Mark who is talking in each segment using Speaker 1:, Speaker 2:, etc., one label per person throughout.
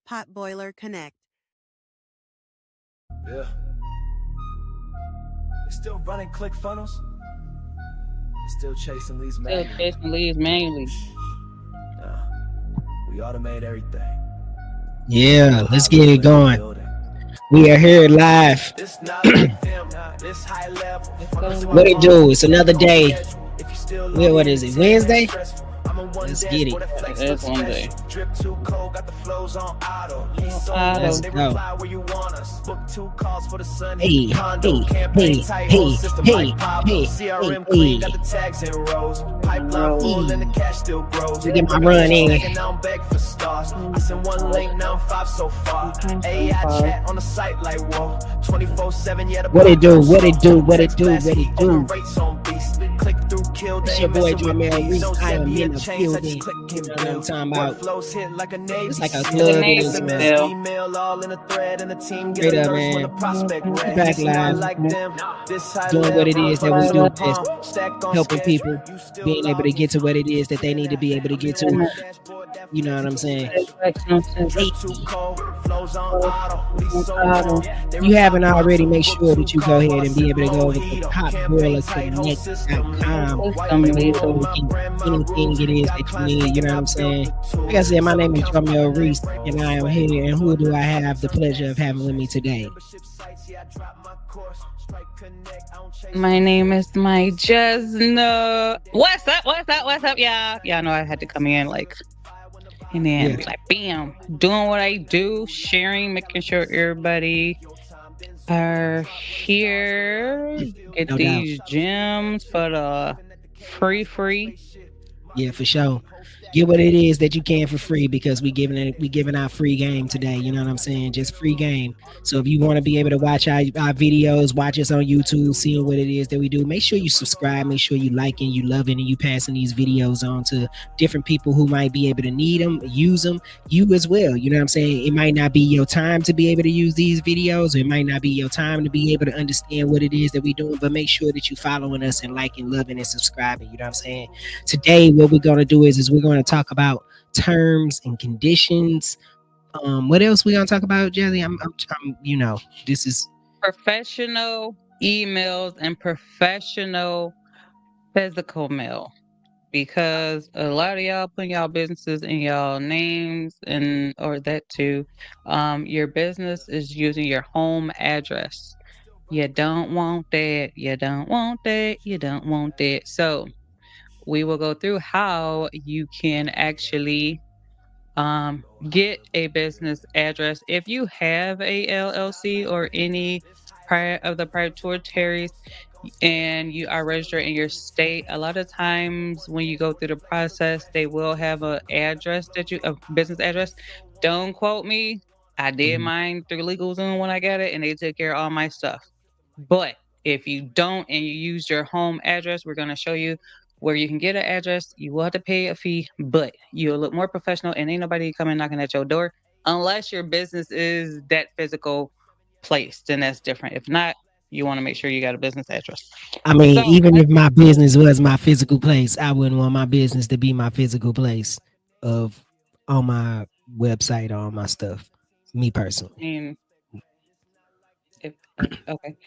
Speaker 1: Pot Boiler Connect.
Speaker 2: Yeah. Still running click funnels. Still chasing leads
Speaker 3: manually.
Speaker 2: We automate everything.
Speaker 4: Yeah, let's get it going. We are here live. What it do? It's another day. What is it? Wednesday? Let's get it.
Speaker 3: It's one day.
Speaker 4: Let's go. Hey, hey, hey, hey, hey, hey, hey. To get my run in. What it do? What it do? What it do? What it do? It's your boy Jamel Reese. I am in the building. You know what I'm talking about? It's like a club in this, man. Straight up, man. Back live, doing what it is that we do best, helping people, being able to get to what it is that they need to be able to get to. You know what I'm saying? If you haven't already, make sure that you go ahead and be able to go over to popboilerconnect.com. Anything it is that you need, you know what I'm saying? Like I said, my name is Jamel Reese, and I am here. And who do I have the pleasure of having with me today?
Speaker 3: My name is Mike Jesna. What's up? What's up? What's up, y'all? Y'all know I had to come in and then be like, bam, doing what I do, sharing, making sure everybody are here. Get these gems for the free.
Speaker 4: Yeah, for sure. Get what it is that you can for free, because we giving out free game today. You know what I'm saying? Just free game. So if you want to be able to watch our videos, watch us on YouTube, seeing what it is that we do, make sure you subscribe, make sure you liking, you loving, and you passing these videos on to different people who might be able to need them, use them, you as well. You know what I'm saying? It might not be your time to be able to use these videos, or it might not be your time to be able to understand what it is that we're doing, but make sure that you following us and liking, loving, and subscribing. You know what I'm saying? Today, what we're going to do is we're going to talk about terms and conditions. What else we gonna talk about, Jelly? I'm you know, this is
Speaker 3: professional emails and professional physical mail, because a lot of y'all putting y'all businesses in y'all names, and or that too. Your business is using your home address. You don't want that. You don't want that. You don't want that. So we will go through how you can actually get a business address if you have a LLC or any of the prioritaries and you are registered in your state. A lot of times when you go through the process, they will have a business address. Don't quote me. I did mine through LegalZoom when I got it, and they took care of all my stuff. But if you don't and you use your home address, we're going to show you where you can get an address. You will have to pay a fee, but you'll look more professional, and ain't nobody coming knocking at your door unless your business is that physical place. Then that's different. If not, you want to make sure you got a business address.
Speaker 4: I mean, so, even if my business was my physical place, I wouldn't want my business to be my physical place on my website or on my stuff. Me personally.
Speaker 3: I mean, okay.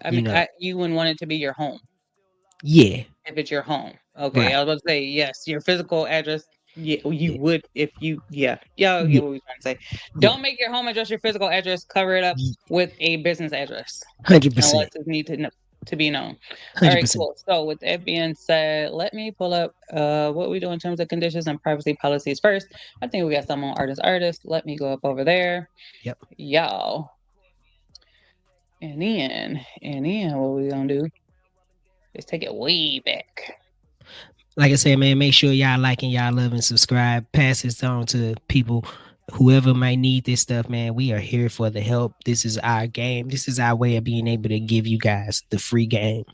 Speaker 3: I mean, you wouldn't want it to be your home.
Speaker 4: Yeah.
Speaker 3: If it's your home. Okay. Right. I was about to say, yes, your physical address. Yeah, you would if you, y'all get what we're trying to say. Don't make your home address your physical address. Cover it up with a business address.
Speaker 4: 100%.
Speaker 3: Unless it needs to be known. 100%. All right, cool. So with that being said, let me pull up what we do in terms of conditions and privacy policies first. I think we got some on artist. Let me go up over there.
Speaker 4: Yep.
Speaker 3: Y'all. And then what we gonna do is take it way back.
Speaker 4: Like I said, man, make sure y'all liking, y'all loving, subscribe, pass this on to people, whoever might need this stuff, man. We are here for the help. This is our game. This is our way of being able to give you guys the free game.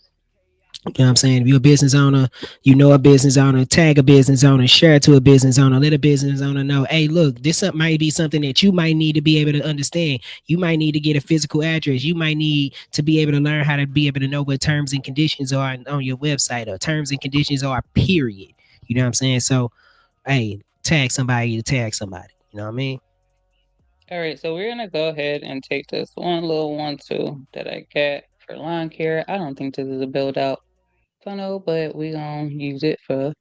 Speaker 4: You know what I'm saying? If you're a business owner, you know a business owner, tag a business owner, share it to a business owner, let a business owner know, hey, look, might be something that you might need to be able to understand. You might need to get a physical address. You might need to be able to learn how to be able to know what terms and conditions are on your website or terms and conditions are, period. You know what I'm saying? So, hey, tag somebody to tag somebody. You know what I mean?
Speaker 3: All right, so we're gonna go ahead and take this one little one too that I got for lawn care. I don't think this is a build out funnel, but we gonna use it for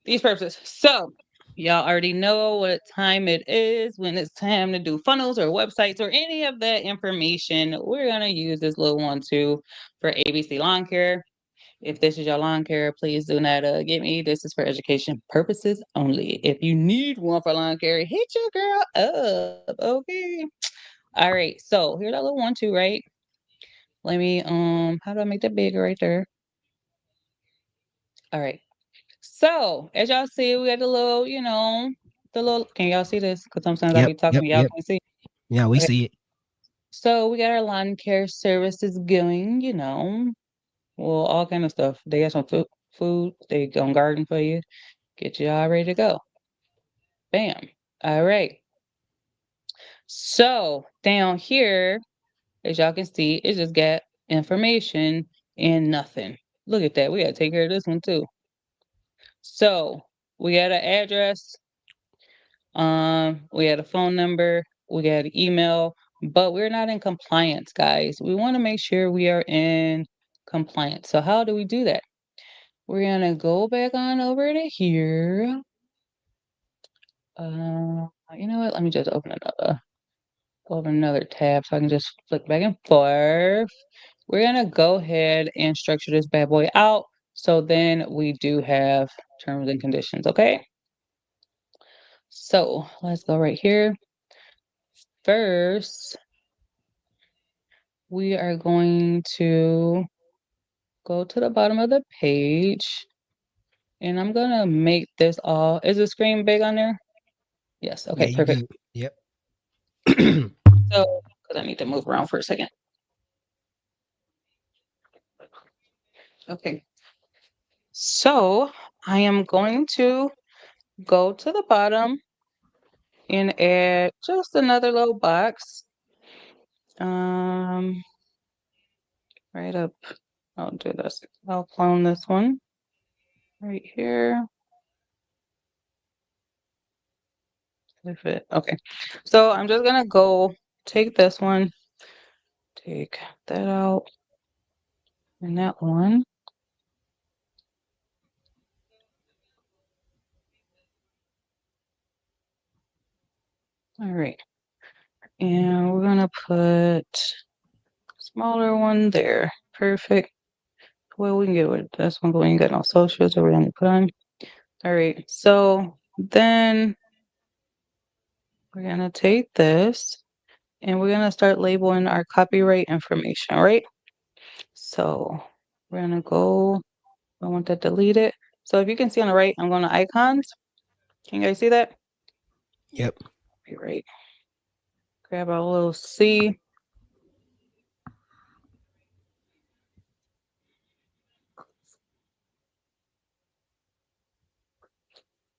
Speaker 3: these purposes. So y'all already know what time it is when it's time to do funnels or websites or any of that information. We're gonna use this little one too for ABC lawn care. If this is your lawn care, please do not get me. This is for education purposes only. If you need one for lawn care, hit your girl up. Okay. All right. So here's that little one too, right? Let me how do I make that bigger right there? All right. So as y'all see, we got the little, the little, can y'all see this? Because sometimes I
Speaker 4: Yep,
Speaker 3: be talking,
Speaker 4: yep,
Speaker 3: y'all
Speaker 4: yep.
Speaker 3: can see.
Speaker 4: Yeah, we
Speaker 3: Okay.
Speaker 4: see it.
Speaker 3: So we got our lawn care services going, well, all kind of stuff. They got some food, they gonna garden for you, get you all ready to go. Bam. All right. So down here, as y'all can see, it just got information and nothing. Look at that. We gotta take care of this one too. So we got an address, we had a phone number, we got an email, but we're not in compliance, guys. We want to make sure we are in compliance. So how do we do that? We're gonna go back on over to here. You know what? Let me just open another tab so I can just flick back and forth. We're gonna go ahead and structure this bad boy out. So then we do have terms and conditions, okay? So let's go right here. First, we are going to go to the bottom of the page and I'm gonna make this all, is the screen big on there? Yes,
Speaker 4: Yeah,
Speaker 3: okay,
Speaker 4: you
Speaker 3: perfect.
Speaker 4: good. Yep.
Speaker 3: So, because I need to move around for a second. Okay, so I am going to go to the bottom and add just another little box. Um, right up. I'll do this. I'll clone this one right here. Okay. So I'm just gonna go take this one, take that out, and that one. All right. And we're gonna put smaller one there. Perfect. Well, we can get with this one, but we ain't got no socials, so we're gonna put on. All right. So then we're gonna take this and we're gonna start labeling our copyright information, right? So we're gonna go, I want that deleted. So if you can see on the right, I'm going to icons. Can you guys see that?
Speaker 4: Yep.
Speaker 3: Right. Grab our little C.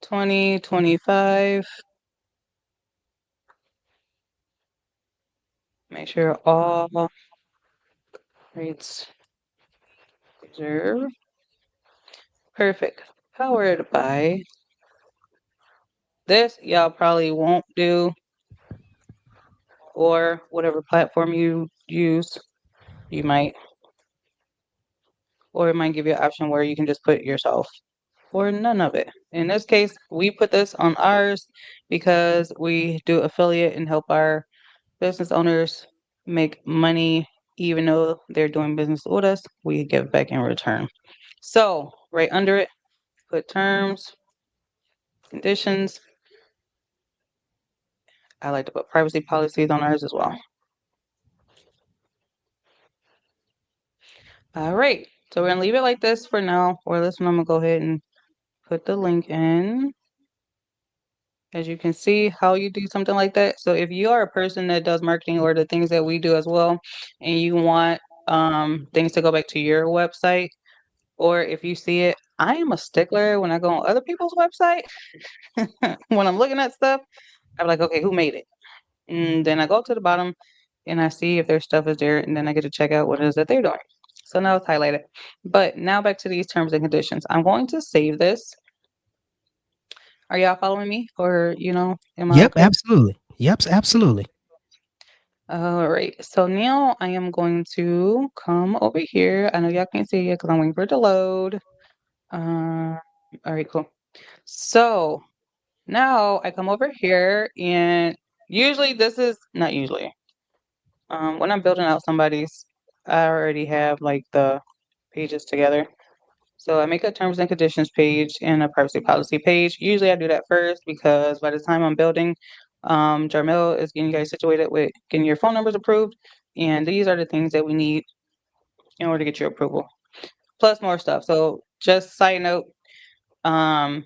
Speaker 3: Twenty 25. Make sure all rates reserve. Perfect. Powered by this. Y'all probably won't do, or whatever platform you use. You might, or it might give you an option where you can just put yourself or none of it. In this case, we put this on ours because we do affiliate and help our business owners make money even though they're doing business with us. We give back in return. So right under it, put terms, conditions. I like to put privacy policies on ours as well. All right. So we're gonna leave it like this for now. For this one, I'm gonna go ahead and put the link in. As you can see how you do something like that. So if you are a person that does marketing or the things that we do as well, and you want things to go back to your website, Or if you see it, I am a stickler when I go on other people's website. When I'm looking at stuff, I'm like, okay, who made it? And then I go to the bottom and I see if their stuff is there, and then I get to check out what it is that they're doing. So now it's highlighted. But now back to these terms and conditions. I'm going to save this. Are y'all following me? Or, am I
Speaker 4: Yep,
Speaker 3: okay?
Speaker 4: absolutely. Yep, absolutely.
Speaker 3: All right. So now I am going to come over here. I know y'all can't see it because I'm waiting for it to load. All right, cool. So now I come over here, and usually this is not usually. When I'm building out somebody's, I already have like the pages together. So I make a terms and conditions page and a privacy policy page. Usually I do that first because by the time I'm building, Jarmel is getting you guys situated with getting your phone numbers approved. And these are the things that we need in order to get your approval, plus more stuff. So just side note, um,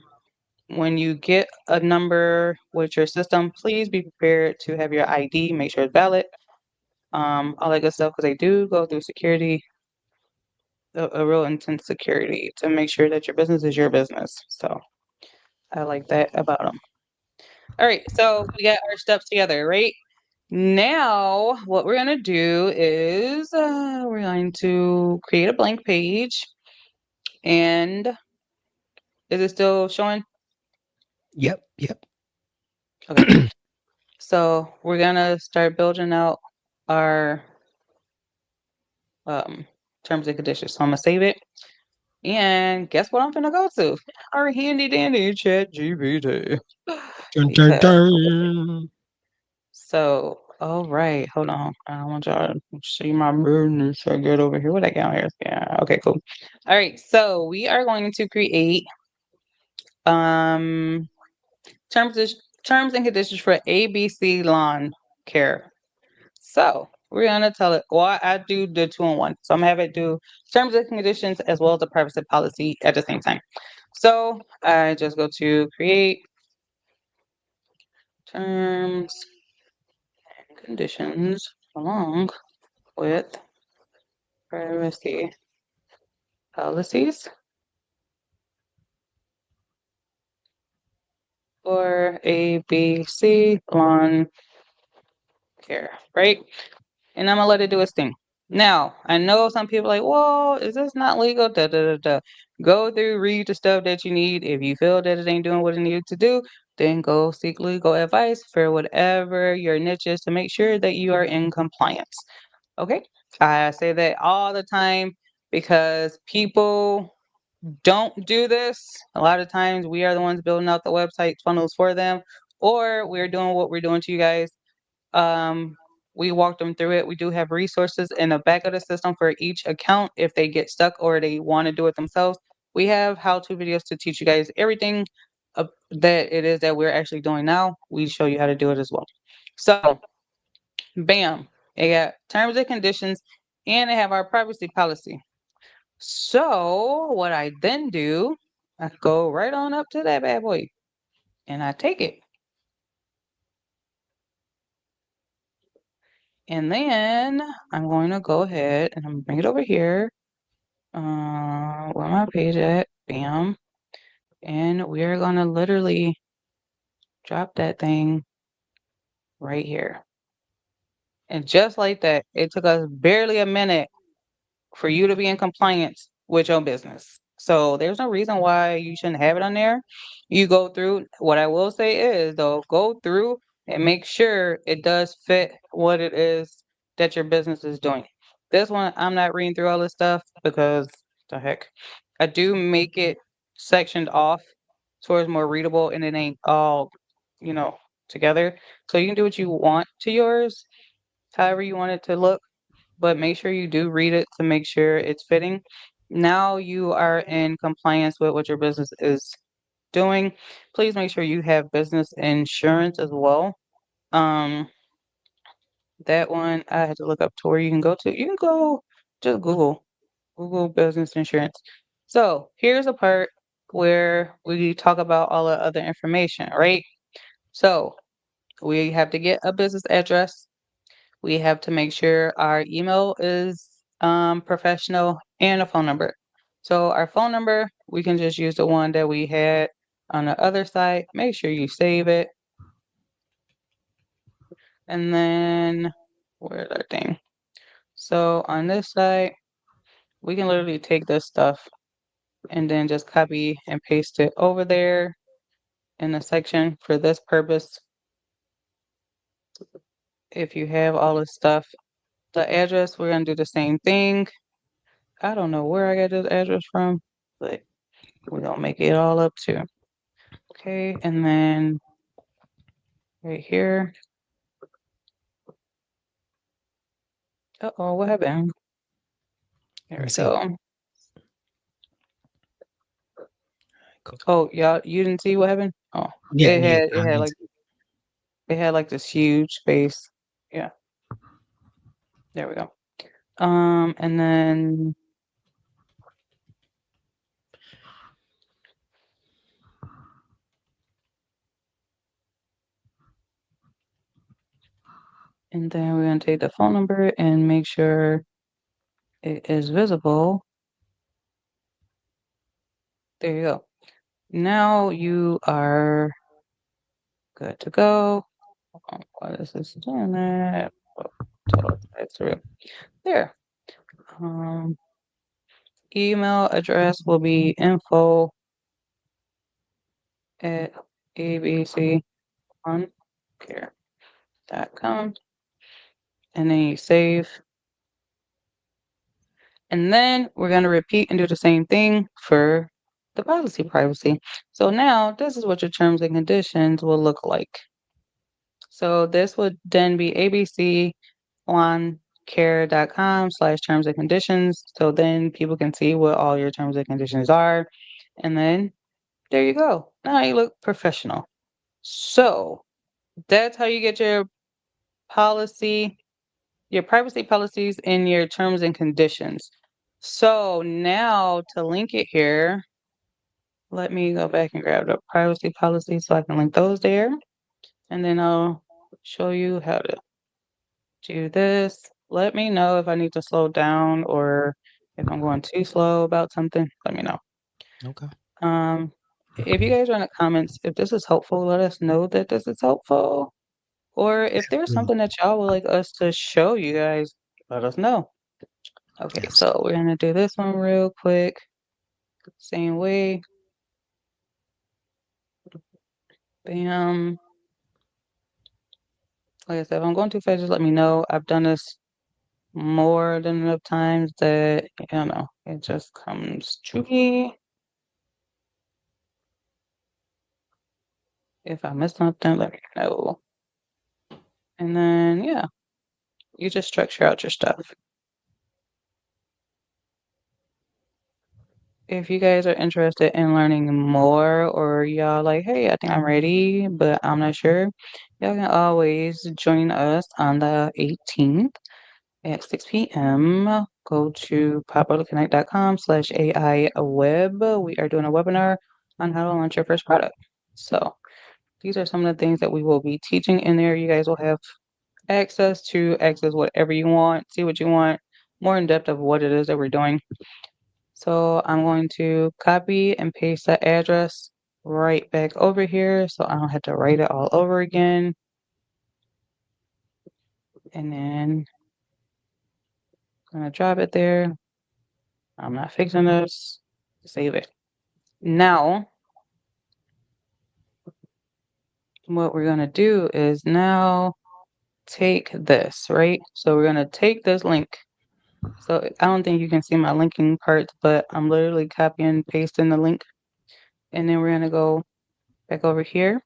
Speaker 3: when you get a number with your system, please be prepared to have your ID, make sure it's valid, all that good stuff, because they do go through security, a real intense security to make sure that your business is your business. So I like that about them. All right, so we got our steps together, right? Now, what we're gonna do is we're going to create a blank page, and is it still showing?
Speaker 4: Yep, yep.
Speaker 3: Okay, so we're gonna start building out our um, terms and conditions. So I'm gonna save it, and guess what I'm gonna go to? Our handy dandy chat GPT.
Speaker 4: Dun, dun,
Speaker 3: Because
Speaker 4: dun.
Speaker 3: so, all right, hold on. I don't want y'all to see my business. I get over here. What I got here? Yeah. Okay. Cool. All right. So we are going to create um terms of, terms and conditions for ABC Lawn Care. So we're gonna tell it. Well, I do the 2-in-1. So I'm gonna have it do terms and conditions as well as the privacy policy at the same time. So I just go to create terms and conditions along with privacy policies for ABC lawn care, right? And I'm gonna let it do its thing. Now, I know some people are like, well, is this not legal? Da, da, da, da. Go through, read the stuff that you need. If you feel that it ain't doing what it needs to do, then go seek legal advice for whatever your niche is to make sure that you are in compliance. Okay? I say that all the time because people don't do this. A lot of times we are the ones building out the website funnels for them, or we're doing what we're doing to you guys. Um, we walk them through it. We do have resources in the back of the system for each account if they get stuck or they want to do it themselves. We have how-to videos to teach you guys everything that it is that we're actually doing now. We show you how to do it as well. So, bam, they got terms and conditions, and they have our privacy policy. So what I then do, I go right on up to that bad boy and I take it. And then I'm going to go ahead and I'm gonna bring it over here. Where my page at? Bam. And we're gonna literally drop that thing right here. And just like that, it took us barely a minute for you to be in compliance with your business. So there's no reason why you shouldn't have it on there. You go through, what I will say is though, go through and make sure it does fit what it is that your business is doing. This one, I'm not reading through all this stuff because the heck. I do make it sectioned off so it's more readable and it ain't all, you know, together. So you can do what you want to yours, however you want it to look, but make sure you do read it to make sure it's fitting. Now you are in compliance with what your business is doing. Please make sure you have business insurance as well. Um, that one I had to look up to where you can go to. You can go just Google business insurance. So here's a part where we talk about all the other information, right? So we have to get a business address. We have to make sure our email is professional and a phone number. So our phone number, we can just use the one that we had on the other side. Make sure you save it. And then where's our thing? So on this side, we can literally take this stuff and then just copy and paste it over there in the section for this purpose. If you have all this stuff, the address, we're gonna do the same thing. I don't know where I got this address from, but we're gonna make it all up too. Okay, and then right here. Uh-oh, what happened? There
Speaker 4: Let me
Speaker 3: we
Speaker 4: see.
Speaker 3: go.
Speaker 4: Cool.
Speaker 3: Oh, y'all, you didn't see what happened? Oh,
Speaker 4: Yeah, yeah.
Speaker 3: it had like this huge space. Yeah, there we go. And then we're gonna take the phone number and make sure it is visible. There you go. Now you are good to go. Why is this doing that? Oh, tell it that's through. There. Um, email address will be info at abc1care.com. And then you save. And then we're going to repeat and do the same thing for the policy privacy. So now this is what your terms and conditions will look like. So this would then be abc1care.com/terms and conditions. So then people can see what all your terms and conditions are. And then there you go. Now you look professional. So that's how you get your policy, your privacy policies and your terms and conditions. So now to link it here, let me go back and grab the privacy policy so I can link those there. And then I'll show you how to do this. Let me know if I need to slow down or if I'm going too slow about something. Let me know.
Speaker 4: Okay.
Speaker 3: If you guys are in the comments, if this is helpful, let us know that this is helpful. Or if there's
Speaker 4: Absolutely.
Speaker 3: something that y'all would like us to show you guys, let us know. Okay, so
Speaker 4: Absolutely.
Speaker 3: we're gonna do this one real quick. Same way. Bam. Like I said, if I'm going too fast, just let me know. I've done this more than enough times that, it just comes tricky. If I miss something, let me know. And then, yeah, you just structure out your stuff. If you guys are interested in learning more or y'all like, hey, I think I'm ready, but I'm not sure, y'all can always join us on the 18th at 6 p.m. Go to popularconnect.com/AI web. We are doing a webinar on how to launch your first product. So these are some of the things that we will be teaching in there. You guys will have access to access whatever you want, see what you want, more in depth of what it is that we're doing. So I'm going to copy and paste that address right back over here so I don't have to write it all over again. And then I'm going to drop it there. I'm not fixing this. Save it. Now, what we're going to do is now take this, right? So we're going to take this link. So I don't think you can see my linking parts, but I'm literally copying and pasting the link. And then we're going to go back over here.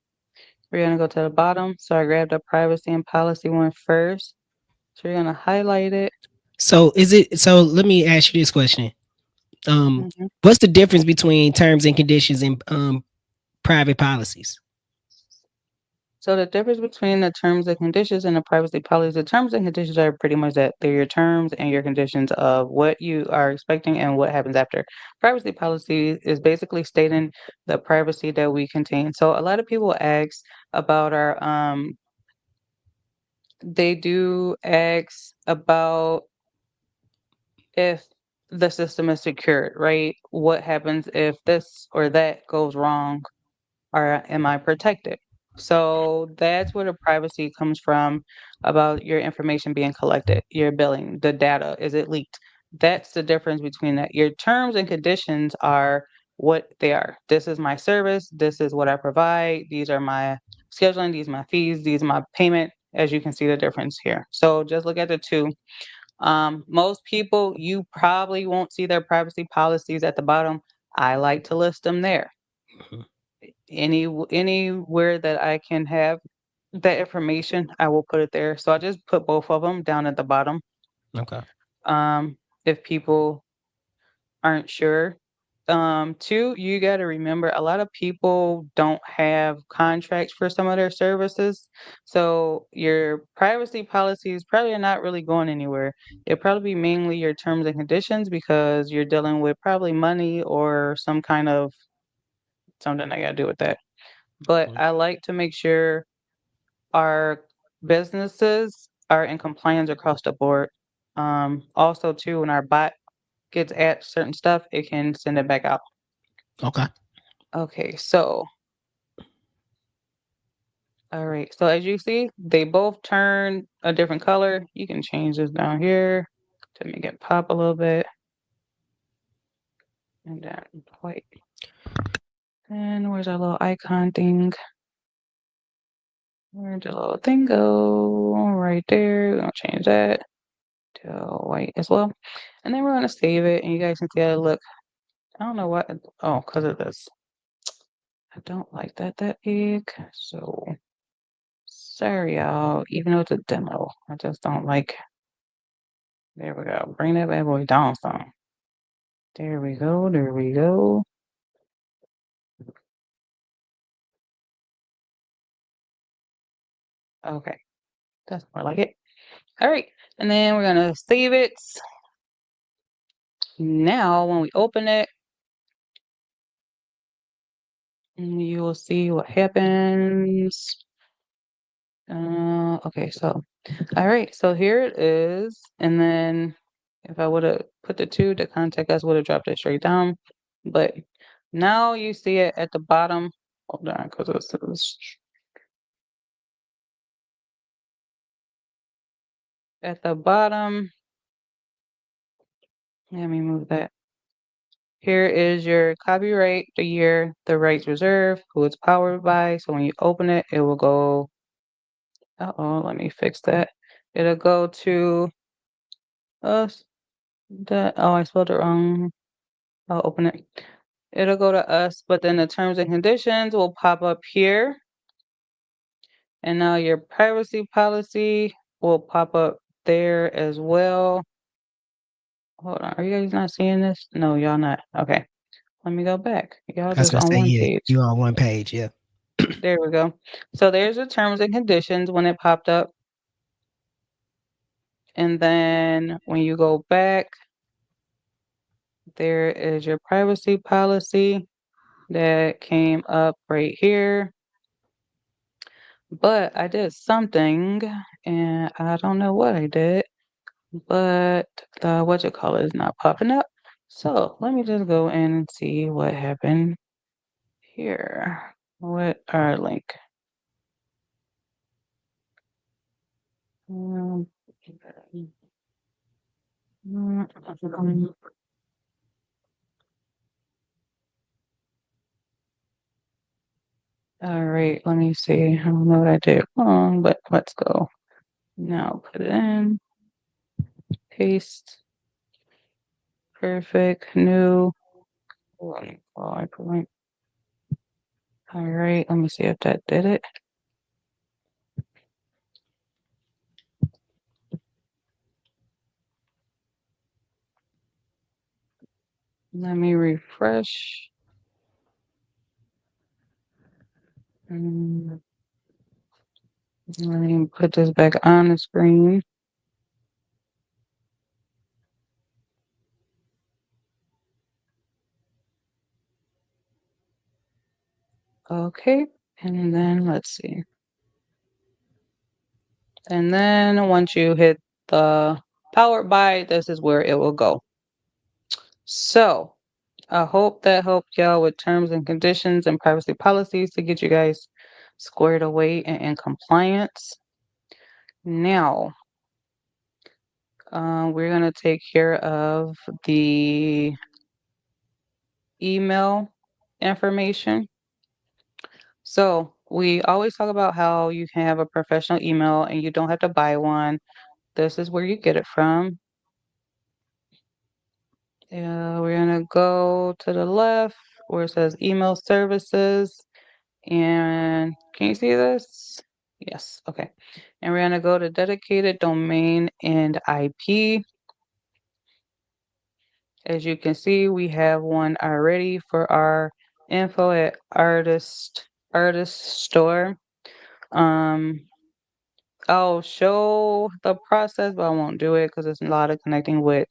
Speaker 3: We're going to go to the bottom. So I grabbed the privacy and policy one first. So you're going to highlight it.
Speaker 4: So let me ask you this question.
Speaker 3: Mhm.
Speaker 4: What's the difference between terms and conditions and private policies?
Speaker 3: So the difference between the terms and conditions and the privacy policy, the terms and conditions are pretty much that they're your terms and your conditions of what you are expecting and what happens after. Privacy policy is basically stating the privacy that we contain. So a lot of people ask about our they do ask about if the system is secured, right? What happens if this or that goes wrong, or am I protected? So that's where the privacy comes from about your information being collected, your billing, the data, is it leaked? That's the difference between that. Your terms and conditions are what they are. This is my service, this is what I provide, these are my scheduling, these are my fees, these are my payment. As you can see the difference here. So just look at the two. Most people, you probably won't see their privacy policies at the bottom. I like to list them there.
Speaker 4: Mhm.
Speaker 3: Anywhere that I can have that information, I will put it there. So I just put both of them down at the bottom.
Speaker 4: Okay.
Speaker 3: If people aren't sure. Two, you got to remember a lot of people don't have contracts for some of their services. So your privacy policies probably are not really going anywhere. It'll probably be mainly your terms and conditions because you're dealing with probably money or some kind of something that got to do with that. But
Speaker 4: Mhm.
Speaker 3: I like to make sure our businesses are in compliance across the board. Also, too, when our bot gets at certain stuff, it can send it back out.
Speaker 4: Okay.
Speaker 3: Okay, so all right. So as you see, they both turn a different color. You can change this down here to make it pop a little bit. And then white. And where's our little icon thing? Where'd the little thing go? Right there. We're gonna change that to white as well. And then we're gonna save it and you guys can see how it look. I don't know what, oh, because of this. I don't like that big. So sorry y'all, even though it's a demo, I just don't like. There we go. Bring that bad boy down some. There we go. There we go. Okay. That's more like it. All right. And then we're going to save it. Now, when we open it, you will see what happens. Okay. So, all right. So here it is. And then if I would have put the two, the contact us would have dropped it straight down. But now you see it at the bottom. Hold on, because it's at the bottom. Let me move that. Here is your copyright, the year, the rights reserved, who it's powered by. So when you open it, it will go, uh-oh, let me fix that. It'll go to us. Oh, I spelled it wrong. I'll open it. It'll go to us, but then the terms and conditions will pop up here. And now your privacy policy will pop up there as well. Hold on, are you guys not seeing this? No, y'all not. Okay, let me go back. Y'all
Speaker 4: I was
Speaker 3: just
Speaker 4: gonna
Speaker 3: on
Speaker 4: say,
Speaker 3: one
Speaker 4: yeah,
Speaker 3: page.
Speaker 4: you on one page, yeah.
Speaker 3: There we go. So there's the terms and conditions when it popped up. And then when you go back, there is your privacy policy that came up right here. But I did something and I don't know what I did, but the what you call it is not popping up. So let me just go in and see what happened here. What our link? Um, all right, let me see. I don't know what I did wrong, but let's go. Now put it in, paste, perfect, new. Right. All right, let me see if that did it. Let me refresh. Let me put this back on the screen. Okay, and then let's see. And then once you hit the powered by, this is where it will go. So I hope that helped y'all with terms and conditions and privacy policies to get you guys squared away and in compliance. Now, we're going to take care of the email information. So we always talk about how you can have a professional email and you don't have to buy one. This is where you get it from. We're gonna go to the left where it says email services. And can you see this? Yes, okay. And we're gonna go to dedicated domain and IP. As you can see, we have one already for our info at artist store. Um, I'll show the process, but I won't do it because it's a lot of connecting with.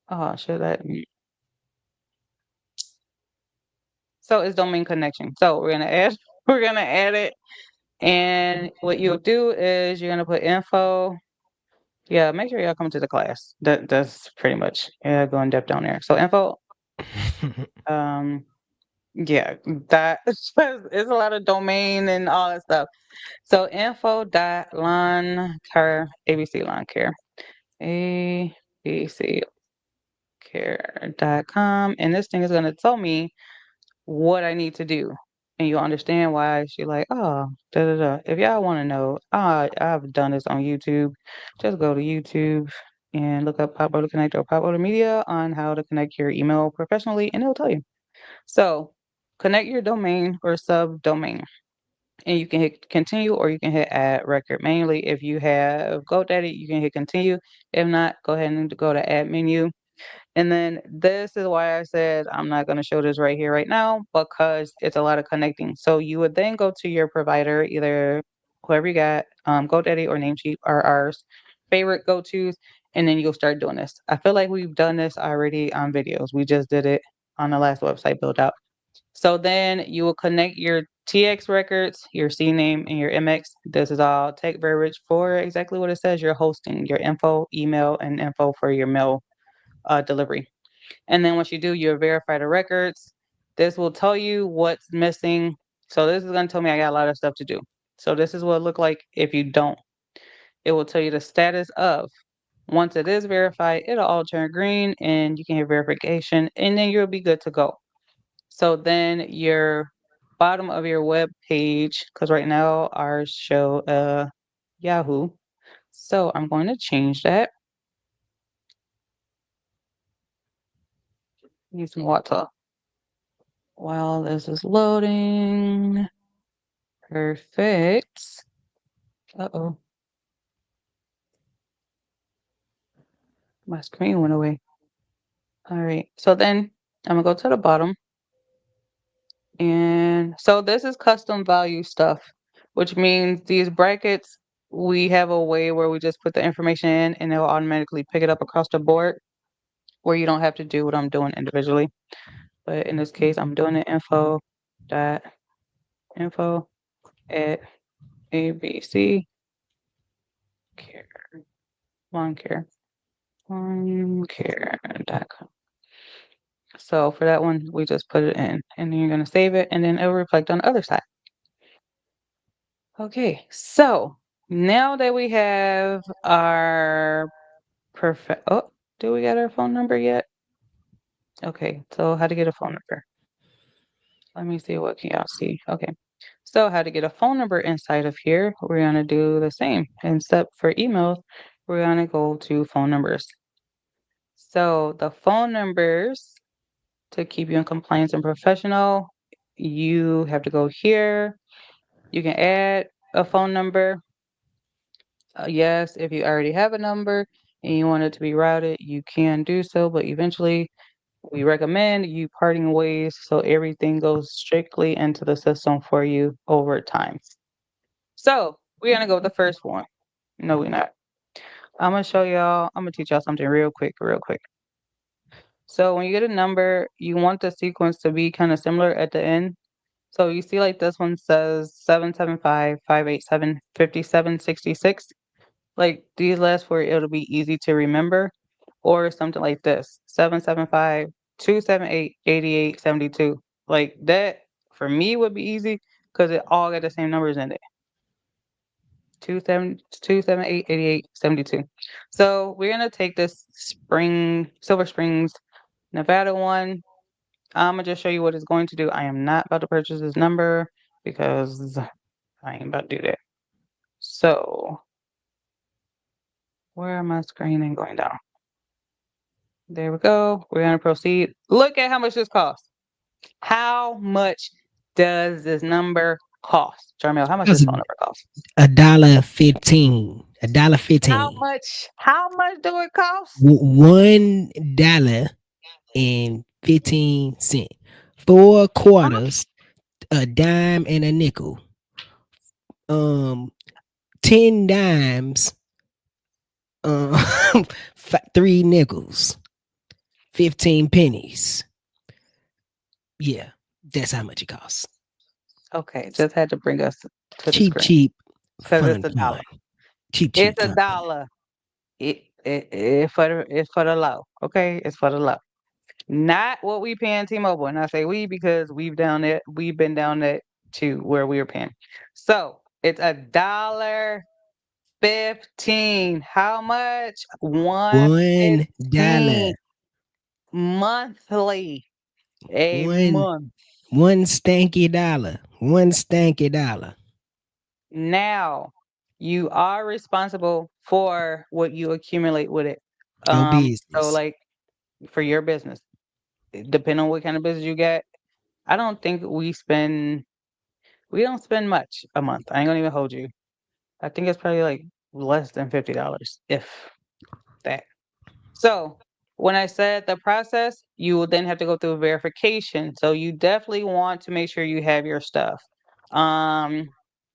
Speaker 3: Oh, should that? So it's domain connection. So we're gonna add. We're gonna add it, and what you'll do is you're gonna put info. Yeah, make sure y'all come to the class. That's pretty much go in depth down there. So info. Um, yeah, that it's a lot of domain and all that stuff. So info dot lawn care ABC lawn care ABC care.com, and this thing is going to tell me what I need to do. And you'll understand why she's like, oh, da da da. If y'all want to know, I've done this on YouTube. Just go to YouTube and look up Pop Older Connect or Pop Older Media on how to connect your email professionally, and it'll tell you. So connect your domain or subdomain. And you can hit continue or you can hit add record manually. If you have GoDaddy, you can hit continue. If not, go ahead and go to add menu. And then this is why I said I'm not going to show this right here, right now, because it's a lot of connecting. So you would then go to your provider, either whoever you got, GoDaddy or Namecheap are our favorite go-tos, and then you'll start doing this. I feel like we've done this already on videos. We just did it on the last website build out. So then you will connect your TX records, your CNAME, and your MX. This is all tech verbiage for exactly what it says. You're hosting your info, email, and info for your mail delivery. And then once you do, you verify the records. This will tell you what's missing. So this is going to tell me I got a lot of stuff to do. So this is what it look like if you don't. It will tell you the status of. Once it is verified, it'll all turn green and you can hit verification and then you'll be good to go. So then your bottom of your web page, because right now ours show Yahoo. So I'm going to change that. Use some water while this is loading. Perfect. Uh-oh, my screen went away. All right. So then I'm gonna go to the bottom. And so this is custom value stuff, which means these brackets, we have a way where we just put the information in and it'll automatically pick it up across the board where you don't have to do what I'm doing individually. But in this case, I'm doing it info at ABC care, lawn care, lawn care.com. So for that one, we just put it in and then you're going to save it and then it'll reflect on the other side. Okay, so now that we have our perfect, oh, do we get our phone number yet? Okay, so how to get a phone number. Let me see, what can y'all see? Okay, so how to get a phone number inside of here, we're gonna do the same. Except for emails, we're gonna go to phone numbers. So the phone numbers to keep you in compliance and professional, you have to go here. You can add a phone number. Yes, if you already have a number and you want it to be routed, you can do so, but eventually we recommend you parting ways so everything goes strictly into the system for you over time. So we're gonna go with the first one. No, we're not. I'm gonna show y'all, I'm gonna teach y'all something real quick, real quick. So when you get a number, you want the sequence to be kind of similar at the end. So you see like this one says 775-587-5766. Like these last four, it'll be easy to remember. Or something like this, 775 2788872. Like that for me would be easy because it all got the same numbers in it. 2788872. So we're gonna take this Silver Springs, Nevada one. I'm gonna just show you what it's going to do. I am not about to purchase this number because I ain't about to do that. So where am I screening going down? There we go. We're gonna proceed. Look at how much this costs. How much does this number cost? Jarmel, how much
Speaker 4: That's
Speaker 3: does this phone number cost?
Speaker 4: $1.15. $1.15.
Speaker 3: How much do it cost?
Speaker 4: $1.15. Four
Speaker 3: How much?
Speaker 4: quarters, a dime and a nickel. 10 dimes, um, three nickels, 15 pennies. Yeah, that's how much it costs.
Speaker 3: Okay, just had to bring us to the
Speaker 4: Cheap,
Speaker 3: screen
Speaker 4: cheap,
Speaker 3: because
Speaker 4: fun,
Speaker 3: it's a
Speaker 4: fun.
Speaker 3: dollar.
Speaker 4: Cheap, cheap,
Speaker 3: It's a
Speaker 4: fun, fun.
Speaker 3: dollar. It's for the low. Okay, it's for the low. Not what we paying T-Mobile, and I say we because we've been down that too, where we were paying. So it's $1.15. How much?
Speaker 4: $1.
Speaker 3: 1.15 monthly. A
Speaker 4: One
Speaker 3: month.
Speaker 4: one stanky dollar. One stanky dollar.
Speaker 3: Now you are responsible for what you accumulate with it.
Speaker 4: Your
Speaker 3: So
Speaker 4: business.
Speaker 3: like for your business, depending on what kind of business you get, I don't think we don't spend much a month. I ain't gonna even hold you. I think it's probably like less than $50, if that. So when I said the process, you will then have to go through verification. So you definitely want to make sure you have your stuff. Um,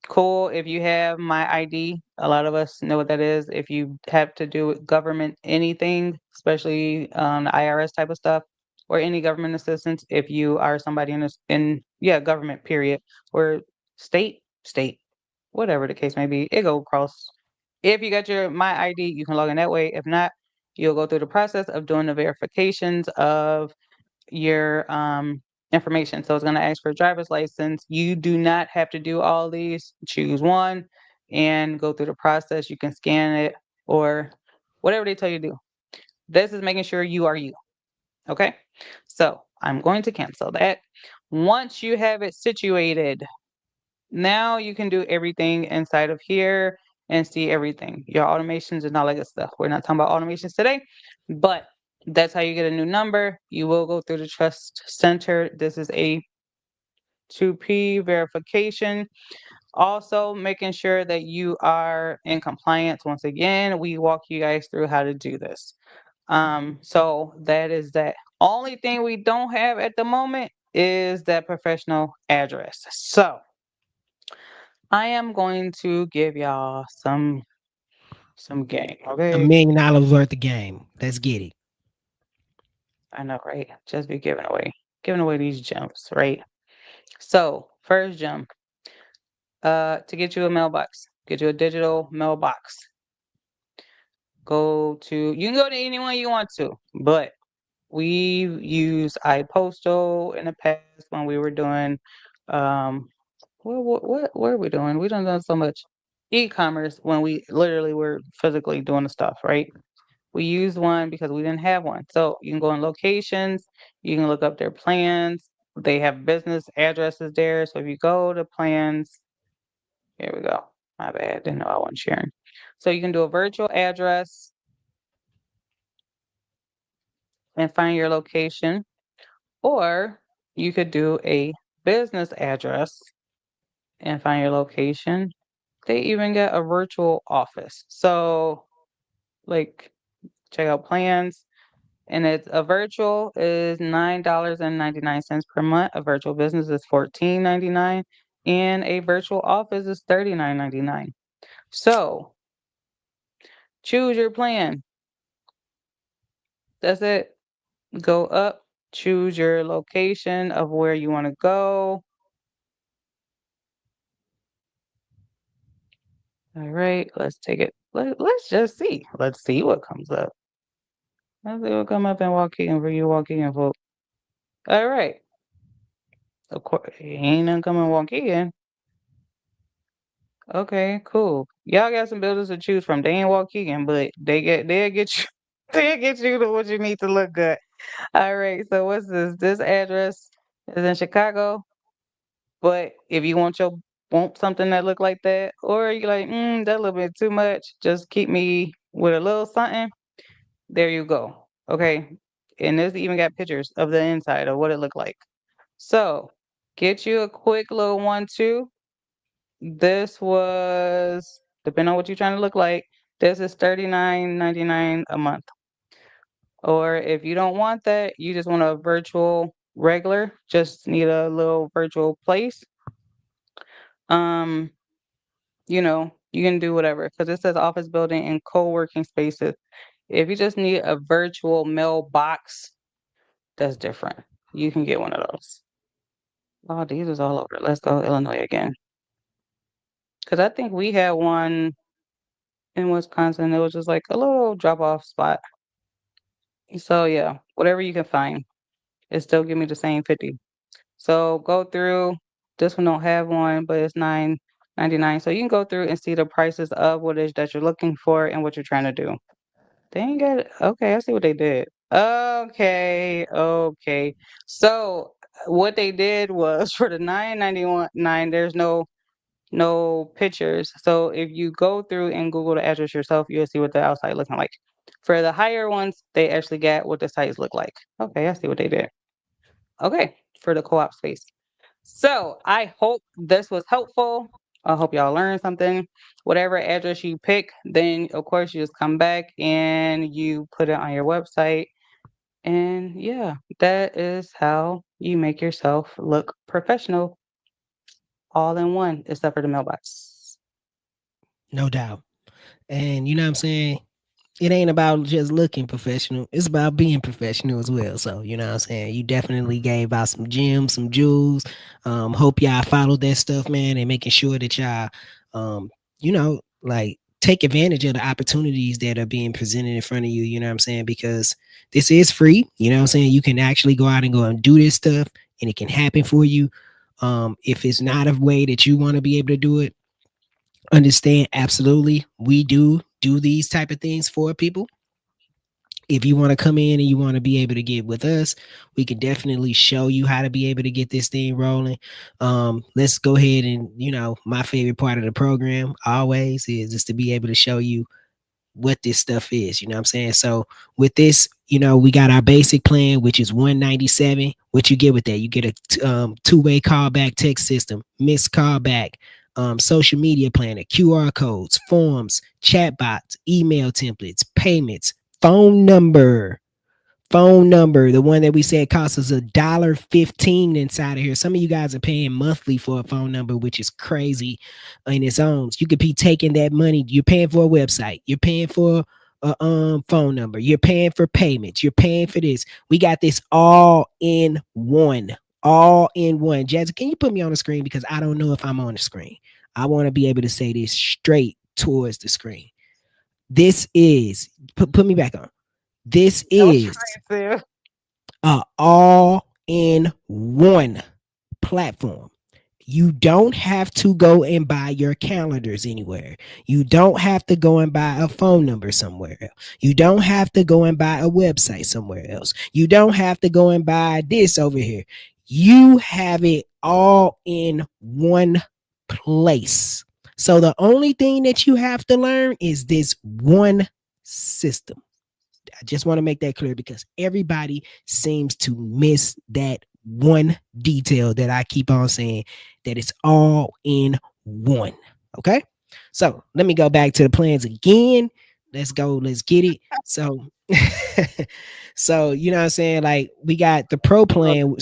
Speaker 3: cool. If you have my ID, a lot of us know what that is. If you have to do with government anything, especially the IRS type of stuff, or any government assistance, if you are somebody in government period, or state, whatever the case may be, it go across. If you got your my ID, you can log in that way. If not, you'll go through the process of doing the verifications of your information. So it's going to ask for a driver's license. You do not have to do all these. Choose one and go through the process. You can scan it or whatever they tell you to do. This is making sure you are you. Okay. So I'm going to cancel that. Once you have it situated, now you can do everything inside of here and see everything. Your automations and all that good stuff. We're not talking about automations today, but that's how you get a new number. You will go through the trust center. This is a 2P verification. Also, making sure that you are in compliance. Once again, we walk you guys through how to do this. So that is that. Only thing we don't have at the moment is that professional address. So I am going to give y'all some game,
Speaker 4: $1
Speaker 3: okay?
Speaker 4: million worth of game. Let's get it.
Speaker 3: I know, right? Just be giving away these gems, right? So first gem, to get you a mailbox, get you a digital mailbox. You can go to anyone you want to, but we've used iPostal in the past when we were doing, um, what were we doing? We done so much e-commerce when we literally were physically doing the stuff, right? We used one because we didn't have one. So you can go in locations, you can look up their plans. They have business addresses there. So if you go to plans, here we go. My bad, didn't know I wasn't sharing. So you can do a virtual address and find your location, or you could do a business address and find your location. They even got a virtual office. So like check out plans. And it's a virtual is $9.99 per month. A virtual business is $14.99, and a virtual office is $39.99. So choose your plan. That's it. Go up, choose your location of where you want to go. All right, let's take it. Let's just see. Let's see what comes up. Let's see what comes up and walk in for you walking in for. All right. Of course, ain't none coming walk in. Okay, cool. Y'all got some builders to choose from. They ain't Waukegan, but they'll get you they'll get you to what you need to look good. All right, so what's this? This address is in Chicago, but if you want something that look like that, or you like, that a little bit too much, just keep me with a little something. There you go. Okay. And this even got pictures of the inside of what it looked like. So get you a quick little 1-2. This was, depending on what you're trying to look like, this is $39.99 a month. Or if you don't want that, you just want a virtual regular, just need a little virtual place. Um, you can do whatever because it says office building and co-working spaces. If you just need a virtual mailbox, that's different. You can get one of those. Oh, these is all over. Let's go Illinois again. Because I think we had one in Wisconsin. It was just like a little drop off spot. So yeah, whatever you can find, it still give me the same 50. So go through. This one don't have one, but it's 9.99. So you can go through and see the prices of what it is that you're looking for and what you're trying to do. They ain't got it. Okay, I see what they did. Okay. So what they did was for the 9.99, there's no pictures. So if you go through and Google the address yourself, you'll see what the outside looking like. For the higher ones, they actually got what the sites look like. Okay, I see what they did. Okay, for the co-op space. So I hope this was helpful. I hope y'all learned something. Whatever address you pick, then of course you just come back and you put it on your website. And yeah, that is how you make yourself look professional all in one, except for the mailbox.
Speaker 4: No doubt. And you know what I'm saying? It ain't about just looking professional. It's about being professional as well. So, you know what I'm saying? You definitely gave out some gems, some jewels. Hope y'all followed that stuff, man, and making sure that y'all like take advantage of the opportunities that are being presented in front of you, you know what I'm saying? Because this is free, you know what I'm saying? You can actually go out and go and do this stuff and it can happen for you. If it's not a way that you want to be able to do it, understand absolutely we do these type of things for people. If you want to come in and you want to be able to get with us, we can definitely show you how to be able to get this thing rolling. Let's go ahead and, my favorite part of the program always is just to be able to show you what this stuff is. You know what I'm saying? So with this, we got our basic plan, which is 197. What you get with that? You get a two-way callback text system, missed callback, social media planner, QR codes, forms, chatbots, email templates, payments, phone number, the one that we said costs us $1.15 inside of here. Some of you guys are paying monthly for a phone number, which is crazy in its own. You could be taking that money. You're paying for a website. You're paying for a phone number. You're paying for payments. You're paying for this. We got this all in one. All in one. Jazzy, can you put me on the screen? Because I don't know if I'm on the screen. I want to be able to say this straight towards the screen. This is, put me back on. This
Speaker 3: I'm
Speaker 4: is
Speaker 3: trying to.
Speaker 4: a all in one platform. You don't have to go and buy your calendars anywhere. You don't have to go and buy a phone number somewhere else. You don't have to go and buy a website somewhere else. You don't have to go and buy this over here. You have it all in one place. So the only thing that you have to learn is this one system. I just want to make that clear because everybody seems to miss that one detail that I keep on saying, that it's all in one. Okay. So let me go back to the plans again. Let's go. Let's get it. So, so you know what I'm saying? Like we got the pro plan. All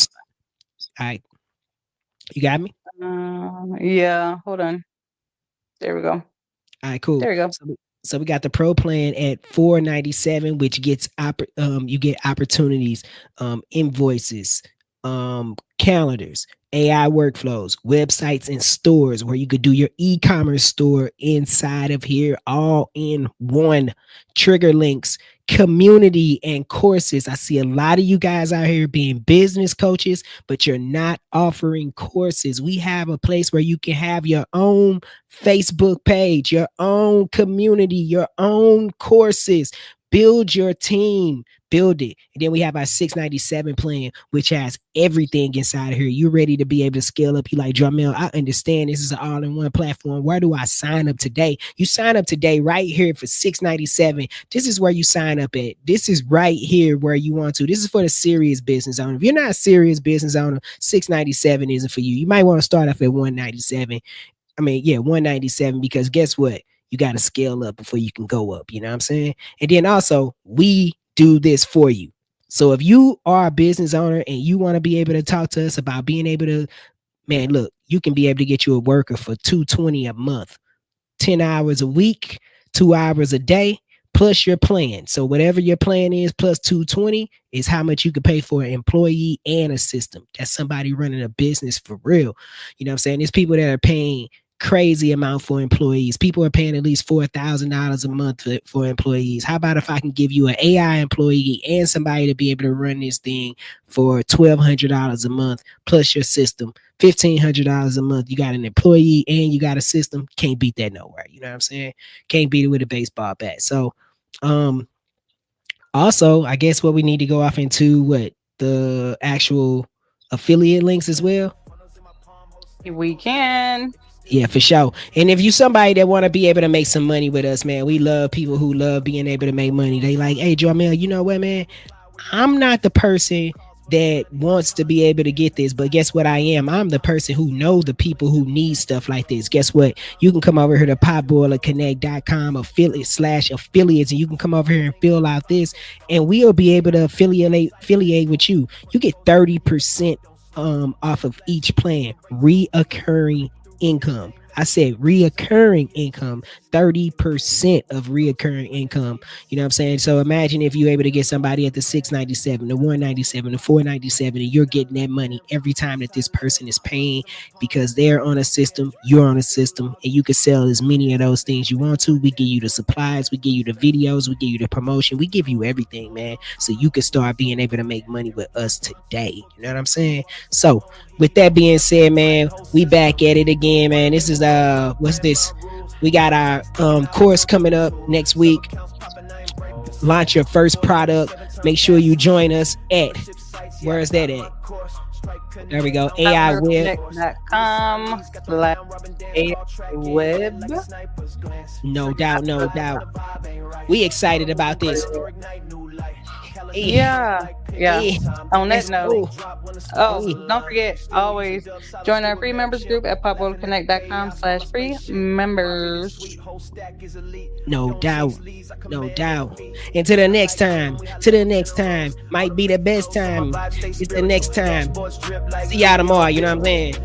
Speaker 4: right. You got me?
Speaker 3: Yeah, hold on. There we go.
Speaker 4: All right, cool.
Speaker 3: There we go.
Speaker 4: So we got the pro plan at 497, which gets you get opportunities, invoices, calendars, AI workflows, websites, and stores where you could do your e-commerce store inside of here, all in one. Trigger links, community, and courses. I see a lot of you guys out here being business coaches, but you're not offering courses. We have a place where you can have your own Facebook page, your own community, your own courses. Build your team, build it. And then we have our 697 plan, which has everything inside of here. You're ready to be able to scale up. You like, Jamel, I understand this is an all-in-one platform. Where do I sign up today? You sign up today right here for 697. This is where you sign up at. This is right here where you want to. This is for the serious business owner. If you're not a serious business owner, 697 isn't for you. You might want to start off at 197. I mean, yeah, 197, because guess what? You got to scale up before you can go up. You know what I'm saying? And then also, we do this for you. So if you are a business owner and you want to be able to talk to us about being able to, man, look, you can be able to get you a worker for 220 a month, 10 hours a week, 2 hours a day, plus your plan. So whatever your plan is, plus 220 is how much you can pay for an employee and a system. That's somebody running a business for real. You know what I'm saying? There's people that are paying crazy amount for employees. People are paying at least $4,000 a month for employees. How about if I can give you an AI employee and somebody to be able to run this thing for $1,200 a month plus your system, $1,500 a month? You got an employee and you got a system. Can't beat that nowhere. You know what I'm saying? Can't beat it with a baseball bat. So, also, I guess what we need to go off into, what, the actual affiliate links as well.
Speaker 3: We can.
Speaker 4: Yeah, for sure. And if you somebody that want to be able to make some money with us, man, we love people who love being able to make money. They like, hey, Jamel, you know what, man? I'm not the person that wants to be able to get this, but guess what I am? I'm the person who know the people who need stuff like this. Guess what? You can come over here to potboilerconnect.com affiliate/affiliates, and you can come over here and fill out this, and we'll be able to affiliate with you. You get 30% off of each plan, reoccurring income. I said reoccurring income, 30% of reoccurring income. You know what I'm saying? So imagine if you're able to get somebody at the 697, the 197, the 497, and you're getting that money every time that this person is paying, because they're on a system, you're on a system, and you can sell as many of those things you want to. We give you the supplies, we give you the videos, we give you the promotion, we give you everything, man. So you can start being able to make money with us today. You know what I'm saying? So with that being said, man, we back at it again, man. This is what's this? We got our course coming up next week. Launch your first product. Make sure you join us at, where is that at? There we go.
Speaker 3: AIweb.com/AI-web.
Speaker 4: No doubt, no doubt. We excited about this.
Speaker 3: Yeah. On that note, don't forget, always join our free members group at popboilerconnect.com/free members.
Speaker 4: No doubt. And to the next time, might be the best time. It's the next time. See y'all tomorrow, you know what I'm saying?